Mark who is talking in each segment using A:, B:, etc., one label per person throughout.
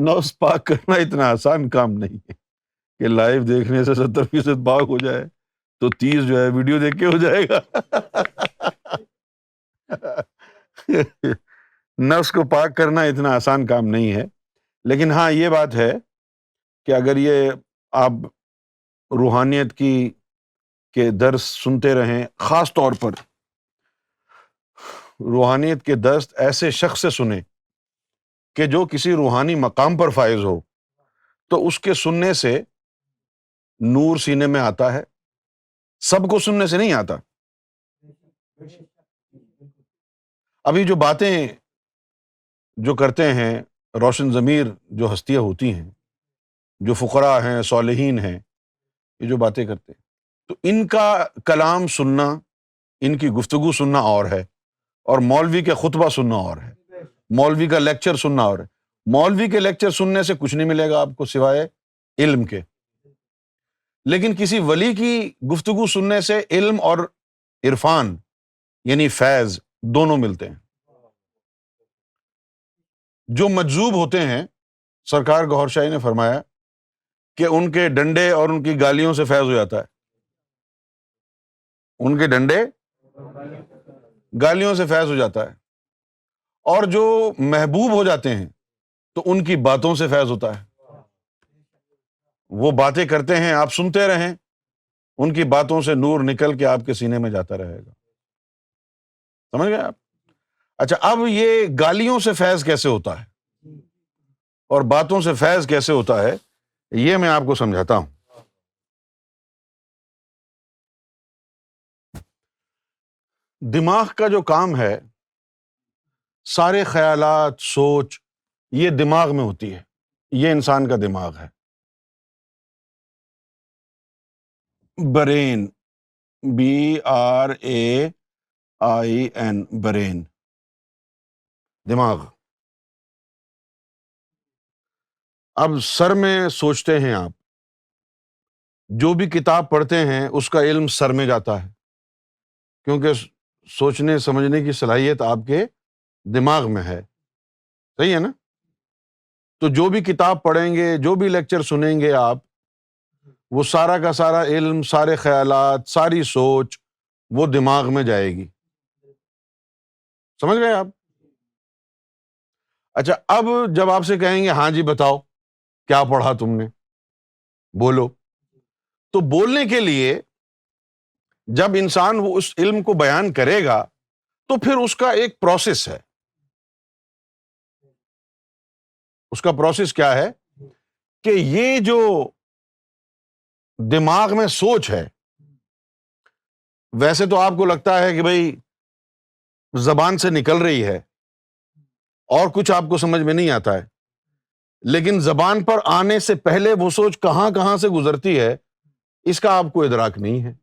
A: نفس پاک کرنا اتنا آسان کام نہیں ہے کہ لائیو دیکھنے سے 70% پاک ہو جائے تو 30 جو ہے ویڈیو دیکھ کے ہو جائے گا۔ نفس کو پاک کرنا اتنا آسان کام نہیں ہے، لیکن ہاں یہ بات ہے کہ اگر یہ آپ روحانیت کے درس سنتے رہیں، خاص طور پر روحانیت کے درس ایسے شخص سے سنیں کہ جو کسی روحانی مقام پر فائز ہو، تو اس کے سننے سے نور سینے میں آتا ہے۔ سب کو سننے سے نہیں آتا۔ ابھی جو باتیں جو کرتے ہیں روشن ضمیر جو ہستیاں ہوتی ہیں، جو فقراء ہیں، صالحین ہیں، یہ جو باتیں کرتے ہیں، تو ان کا کلام سننا، ان کی گفتگو سننا اور ہے، اور مولوی کے خطبہ سننا اور ہے، مولوی کا لیکچر سننا اور ہے۔ مولوی کے لیکچر سننے سے کچھ نہیں ملے گا آپ کو سوائے علم کے، لیکن کسی ولی کی گفتگو سننے سے علم اور عرفان یعنی فیض دونوں ملتے ہیں۔ جو مجذوب ہوتے ہیں، سرکار گوھر شاہی نے فرمایا کہ ان کے ڈنڈے اور ان کی گالیوں سے فیض ہو جاتا ہے۔ ان کے ڈنڈے گالیوں سے فیض ہو جاتا ہے، اور جو محبوب ہو جاتے ہیں تو ان کی باتوں سے فیض ہوتا ہے۔ وہ باتیں کرتے ہیں، آپ سنتے رہیں، ان کی باتوں سے نور نکل کے آپ کے سینے میں جاتا رہے گا۔ سمجھ گئے آپ؟ اچھا، اب یہ گالیوں سے فیض کیسے ہوتا ہے اور باتوں سے فیض کیسے ہوتا ہے، یہ میں آپ کو سمجھاتا ہوں۔ دماغ کا جو کام ہے، سارے خیالات، سوچ، یہ دماغ میں ہوتی ہے۔ یہ انسان کا دماغ ہے، برین، BRAIN، برین، دماغ۔ اب سر میں سوچتے ہیں آپ، جو بھی کتاب پڑھتے ہیں اس کا علم سر میں جاتا ہے، کیونکہ سوچنے سمجھنے کی صلاحیت آپ کے دماغ میں ہے۔ صحیح ہے نا؟ تو جو بھی کتاب پڑھیں گے، جو بھی لیکچر سنیں گے آپ، وہ سارا کا سارا علم، سارے خیالات، ساری سوچ وہ دماغ میں جائے گی۔ سمجھ گئے آپ؟ اچھا، اب جب آپ سے کہیں گے ہاں جی بتاؤ کیا پڑھا تم نے، بولو، تو بولنے کے لیے جب انسان وہ اس علم کو بیان کرے گا تو پھر اس کا ایک پروسیس ہے۔ اس کا پروسیس کیا ہے کہ یہ جو دماغ میں سوچ ہے، ویسے تو آپ کو لگتا ہے کہ بھئی زبان سے نکل رہی ہے اور کچھ آپ کو سمجھ میں نہیں آتا ہے، لیکن زبان پر آنے سے پہلے وہ سوچ کہاں کہاں سے گزرتی ہے، اس کا آپ کو ادراک نہیں ہے۔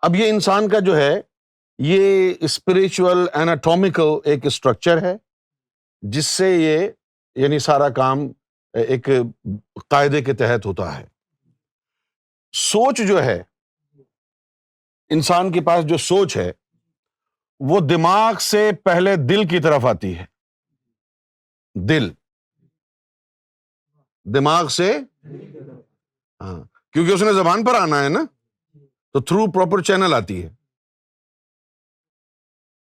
A: اب یہ انسان کا جو ہے، یہ اسپریچول ایناٹومیکل ایک اسٹرکچر ہے، جس سے یہ یعنی سارا کام ایک قاعدے کے تحت ہوتا ہے۔ سوچ جو ہے، انسان کے پاس جو سوچ ہے، وہ دماغ سے پہلے دل کی طرف آتی ہے۔ دل، دماغ سے، ہاں، کیونکہ اس نے زبان پر آنا ہے نا، تو تھرو پراپر چینل آتی ہے۔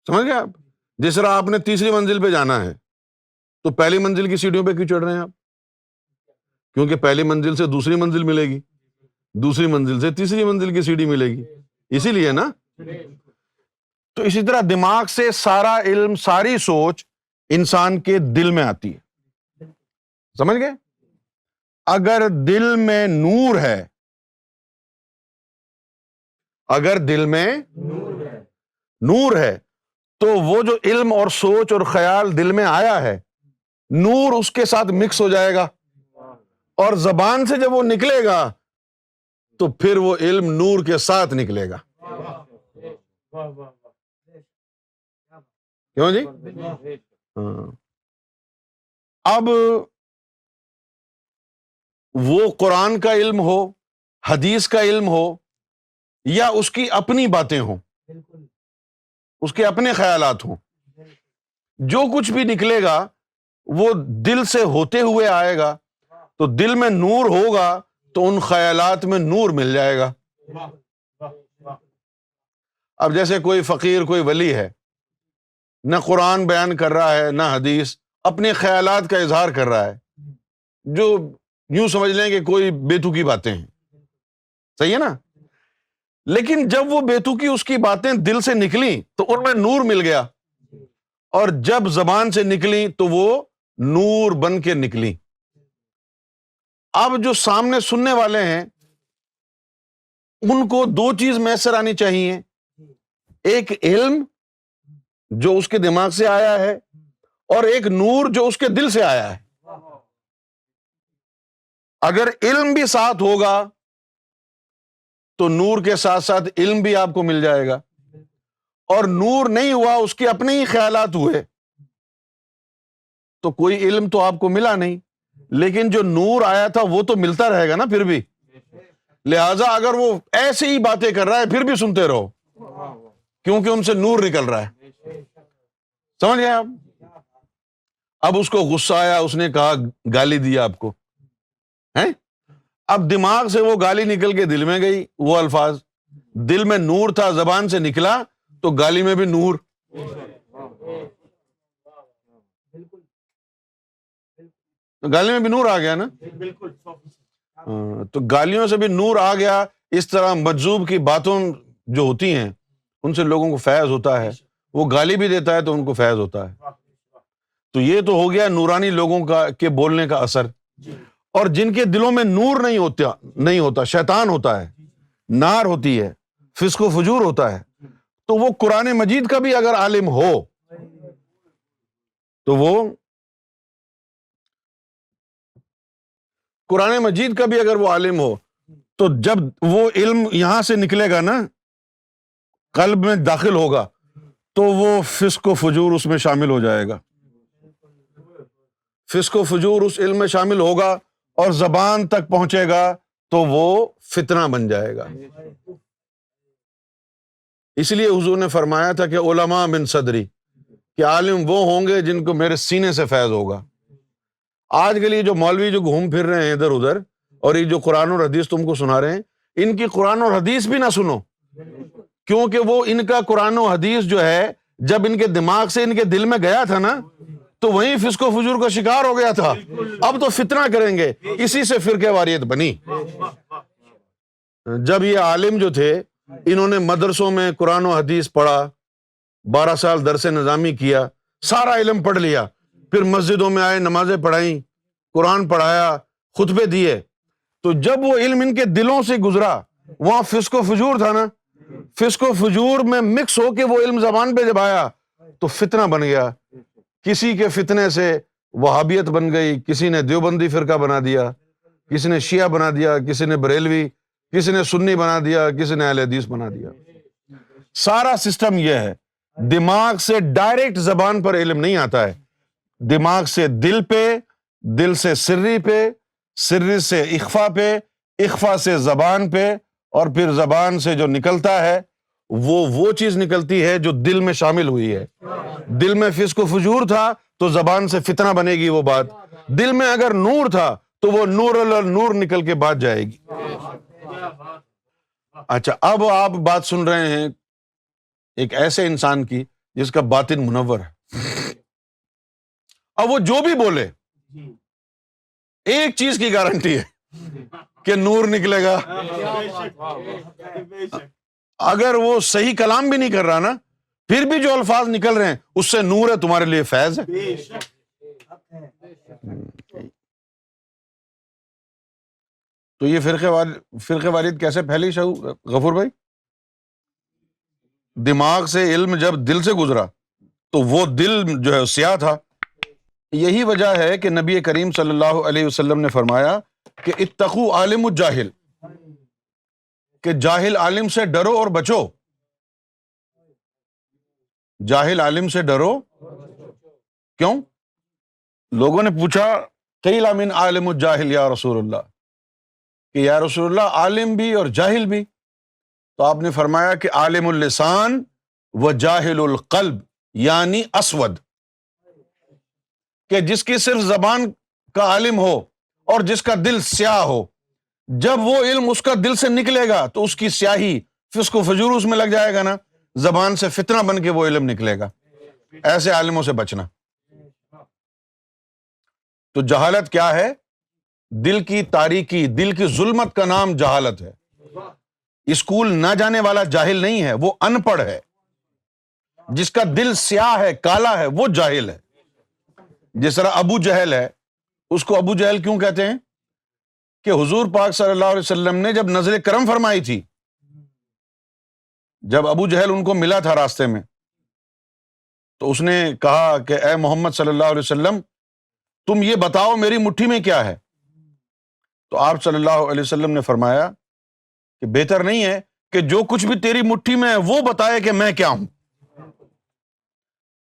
A: سمجھ گئے آپ؟ جس طرح آپ نے تیسری منزل پہ جانا ہے تو پہلی منزل کی سیڑھیوں پہ کیوں چڑھ رہے ہیں آپ؟ کیونکہ پہلی منزل سے دوسری منزل ملے گی، دوسری منزل سے تیسری منزل کی سیڑھی ملے گی، اسی لیے نا۔ تو اسی طرح دماغ سے سارا علم، ساری سوچ انسان کے دل میں آتی ہے۔ سمجھ گئے؟ اگر دل میں نور ہے، اگر دل میں نور ہے تو وہ جو علم اور سوچ اور خیال دل میں آیا ہے، نور اس کے ساتھ مکس ہو جائے گا، اور زبان سے جب وہ نکلے گا تو پھر وہ علم نور کے ساتھ نکلے گا۔ کیوں جی؟ ہاں۔ اب وہ قرآن کا علم ہو، حدیث کا علم ہو، یا اس کی اپنی باتیں ہوں، اس کے اپنے خیالات ہوں، جو کچھ بھی نکلے گا وہ دل سے ہوتے ہوئے آئے گا تو دل میں نور ہوگا تو ان خیالات میں نور مل جائے گا. اب جیسے کوئی فقیر کوئی ولی ہے، نہ قرآن بیان کر رہا ہے نہ حدیث، اپنے خیالات کا اظہار کر رہا ہے، جو یوں سمجھ لیں کہ کوئی بیتوکی باتیں ہیں، صحیح ہے نا؟ لیکن جب وہ بیتوکی اس کی باتیں دل سے نکلیں تو ان میں نور مل گیا، اور جب زبان سے نکلیں تو وہ نور بن کے نکلیں. اب جو سامنے سننے والے ہیں ان کو دو چیز میسر آنی چاہیے، ایک علم جو اس کے دماغ سے آیا ہے اور ایک نور جو اس کے دل سے آیا ہے. اگر علم بھی ساتھ ہوگا تو نور کے ساتھ ساتھ علم بھی آپ کو مل جائے گا، اور نور نہیں ہوا، اس کے اپنے ہی خیالات ہوئے تو کوئی علم تو آپ کو ملا نہیں، لیکن جو نور آیا تھا وہ تو ملتا رہے گا نا پھر بھی. لہذا اگر وہ ایسے ہی باتیں کر رہا ہے پھر بھی سنتے رہو، کیونکہ ان سے نور نکل رہا ہے. سمجھ گئے آپ؟ اب اس کو غصہ آیا، اس نے کہا، گالی دیا آپ کو، ہیں؟ اب دماغ سے وہ گالی نکل کے دل میں گئی، وہ الفاظ دل میں نور تھا، زبان سے نکلا تو گالی میں بھی نور. گالی میں بھی نور آ گیا نا. تو گالیوں سے بھی نور آ گیا. اس طرح مجذوب کی باتوں جو ہوتی ہیں ان سے لوگوں کو فیض ہوتا ہے، وہ گالی بھی دیتا ہے تو ان کو فیض ہوتا ہے. تو یہ تو ہو گیا نورانی لوگوں کا کے بولنے کا اثر. اور جن کے دلوں میں نور نہیں ہوتا، شیطان ہوتا ہے، نار ہوتی ہے، فسق و فجور ہوتا ہے، تو وہ قرآن مجید کا بھی اگر عالم ہو تو وہ قرآن مجید کا بھی اگر وہ عالم ہو تو جب وہ علم یہاں سے نکلے گا نا، قلب میں داخل ہوگا تو وہ فسق و فجور اس میں شامل ہو جائے گا. فسق و فجور اس علم میں شامل ہوگا اور زبان تک پہنچے گا تو وہ فتنہ بن جائے گا. اس لیے حضور نے فرمایا تھا کہ علماء من صدری، کہ عالم وہ ہوں گے جن کو میرے سینے سے فیض ہوگا. آج کے لیے جو مولوی جو گھوم پھر رہے ہیں ادھر ادھر اور یہ جو قرآن اور حدیث تم کو سنا رہے ہیں، ان کی قرآن اور حدیث بھی نہ سنو، کیونکہ وہ ان کا قرآن و حدیث جو ہے جب ان کے دماغ سے ان کے دل میں گیا تھا نا تو وہیں فسق و فجور کا شکار ہو گیا تھا. اب تو فتنہ کریں گے، اسی سے فرقہ واریت بنی. جب یہ عالم جو تھے انہوں نے مدرسوں میں قرآن و حدیث پڑھا، 12 سال درس نظامی کیا، سارا علم پڑھ لیا، پھر مسجدوں میں آئے، نمازیں پڑھائیں، قرآن پڑھایا، خطبے دیے، تو جب وہ علم ان کے دلوں سے گزرا وہاں فسق و فجور تھا نا، فسق و فجور میں مکس ہو کے وہ علم زبان پہ جب آیا تو فتنہ بن گیا. کسی کے فتنے سے وہابیت بن گئی، کسی نے دیوبندی فرقہ بنا دیا، کسی نے شیعہ بنا دیا، کسی نے بریلوی، کسی نے سنی بنا دیا، کسی نے اہل حدیث بنا دیا. سارا سسٹم یہ ہے، دماغ سے ڈائریکٹ زبان پر علم نہیں آتا ہے، دماغ سے دل پہ، دل سے سری پہ، سری سے اخفا پہ، اخفا سے زبان پہ، اور پھر زبان سے جو نکلتا ہے وہ چیز نکلتی ہے جو دل میں شامل ہوئی ہے. دل میں فسق و فجور تھا تو زبان سے فتنہ بنے گی وہ بات، دل میں اگر نور تھا تو وہ نور نکل کے بات جائے گی. اچھا، اب آپ بات سن رہے ہیں ایک ایسے انسان کی جس کا باطن منور ہے. اب وہ جو بھی بولے ایک چیز کی گارنٹی ہے کہ نور نکلے گا. اگر وہ صحیح کلام بھی نہیں کر رہا نا پھر بھی جو الفاظ نکل رہے ہیں اس سے نور ہے، تمہارے لیے فیض ہے. تو یہ فرقہ واریت کیسے پھیلی غفور بھائی؟ دماغ سے علم جب دل سے گزرا تو وہ دل جو ہے سیاہ تھا. یہی وجہ ہے کہ نبی کریم صلی اللہ علیہ وسلم نے فرمایا کہ اتقوا عالم الجاہل، کہ جاہل عالم سے ڈرو اور بچو. جاہل عالم سے ڈرو، کیوں؟ لوگوں نے پوچھا قیل من عالم الجاہل یا رسول اللہ، کہ یا رسول اللہ عالم بھی اور جاہل بھی؟ تو آپ نے فرمایا کہ عالم اللسان و جاہل القلب، یعنی اسود، کہ جس کی صرف زبان کا عالم ہو اور جس کا دل سیاہ ہو، جب وہ علم اس کا دل سے نکلے گا تو اس کی سیاہی، فسق و فجور اس میں لگ جائے گا نا، زبان سے فتنہ بن کے وہ علم نکلے گا۔ ایسے عالموں سے بچنا۔ تو جہالت کیا ہے؟ دل کی تاریکی، دل کی ظلمت کا نام جہالت ہے۔ اسکول نہ جانے والا جاہل نہیں ہے، وہ ان پڑھ ہے۔ جس کا دل سیاہ ہے، کالا ہے، وہ جاہل ہے۔ جس طرح ابو جہل ہے، اس کو ابو جہل کیوں کہتے ہیں؟ کہ حضور پاک صلی اللہ علیہ وسلم نے جب نظر کرم فرمائی تھی، جب ابو جہل ان کو ملا تھا راستے میں، تو اس نے کہا کہ اے محمد صلی اللہ علیہ وسلم، تم یہ بتاؤ میری مٹھی میں کیا ہے؟ تو آپ صلی اللہ علیہ وسلم نے فرمایا کہ بہتر نہیں ہے کہ جو کچھ بھی تیری مٹھی میں ہے وہ بتائے کہ میں کیا ہوں۔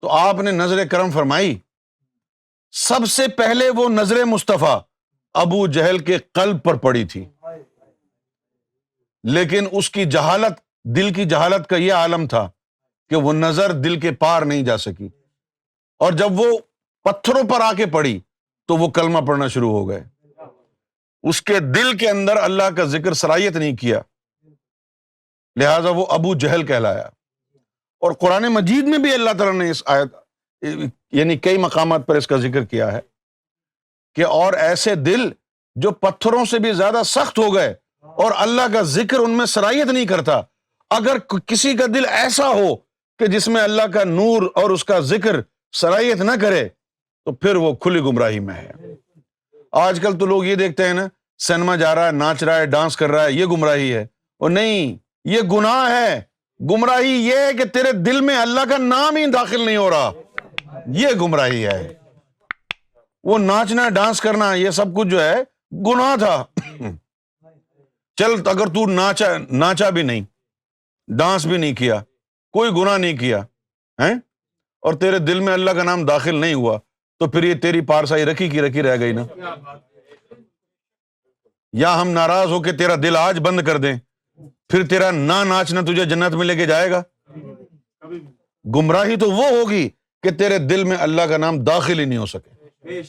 A: تو آپ نے نظر کرم فرمائی، سب سے پہلے وہ نظر مصطفیٰ ابو جہل کے قلب پر پڑی تھی، لیکن اس کی جہالت، دل کی جہالت کا یہ عالم تھا کہ وہ نظر دل کے پار نہیں جا سکی، اور جب وہ پتھروں پر آ کے پڑی تو وہ کلمہ پڑھنا شروع ہو گئے۔ اس کے دل کے اندر اللہ کا ذکر سرایت نہیں کیا، لہذا وہ ابو جہل کہلایا۔ اور قرآن مجید میں بھی اللہ تعالیٰ نے اس آیت، یعنی کئی مقامات پر اس کا ذکر کیا ہے کہ اور ایسے دل جو پتھروں سے بھی زیادہ سخت ہو گئے اور اللہ کا ذکر ان میں سرایت نہیں کرتا۔ اگر کسی کا دل ایسا ہو کہ جس میں اللہ کا نور اور اس کا ذکر سرایت نہ کرے تو پھر وہ کھلی گمراہی میں ہے۔ آج کل تو لوگ یہ دیکھتے ہیں نا، سینما جا رہا ہے، ناچ رہا ہے، ڈانس کر رہا ہے، یہ گمراہی ہے۔ اور نہیں، یہ گناہ ہے۔ گمراہی یہ ہے کہ تیرے دل میں اللہ کا نام ہی داخل نہیں ہو رہا، یہ گمراہی ہے۔ وہ ناچنا، ڈانس کرنا، یہ سب کچھ جو ہے گناہ تھا۔ چل، اگر تو ناچا بھی نہیں، ڈانس بھی نہیں کیا، کوئی گناہ نہیں کیا ہیں، اور تیرے دل میں اللہ کا نام داخل نہیں ہوا، تو پھر یہ تیری پارسائی رکھی کی رکھی رہ گئی نا۔ یا ہم ناراض ہو کے تیرا دل آج بند کر دیں، پھر تیرا نہ ناچنا تجھے جنت میں لے کے جائے گا؟ گمراہی تو وہ ہوگی کہ تیرے دل میں اللہ کا نام داخل ہی نہیں ہو سکے۔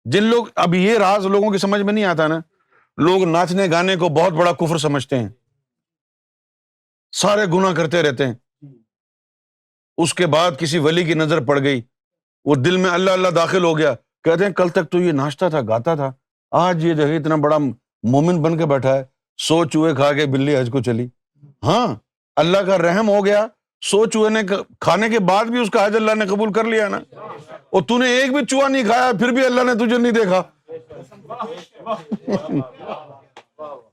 A: جن لوگ، اب یہ راز لوگوں کی سمجھ میں نہیں آتا نا، لوگ ناچنے گانے کو بہت بڑا کفر سمجھتے ہیں، سارے گناہ کرتے رہتے ہیں۔ اس کے بعد کسی ولی کی نظر پڑ گئی، وہ دل میں اللہ اللہ داخل ہو گیا، کہتے ہیں کل تک تو یہ ناچتا تھا، گاتا تھا، آج یہ جگہ اتنا بڑا مومن بن کے بیٹھا ہے، 100 چوہے کھا کے بلی حج کو چلی۔ ہاں، اللہ کا رحم ہو گیا، 100 چوہے نے کھانے کے بعد بھی اس کا حج اللہ نے قبول کر لیا نا۔ اور تو نے ایک بھی چوہا نہیں کھایا، پھر بھی اللہ نے تجھے نہیں دیکھا۔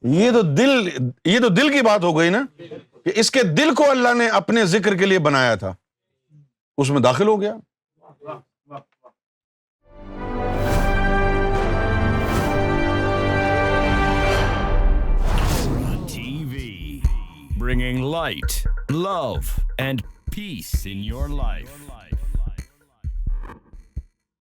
A: یہ تو دل کی بات ہو گئی نا، کہ اس کے دل کو اللہ نے اپنے ذکر کے لیے بنایا تھا، اس میں داخل ہو گیا۔
B: TV, bringing light, love, and peace in your life.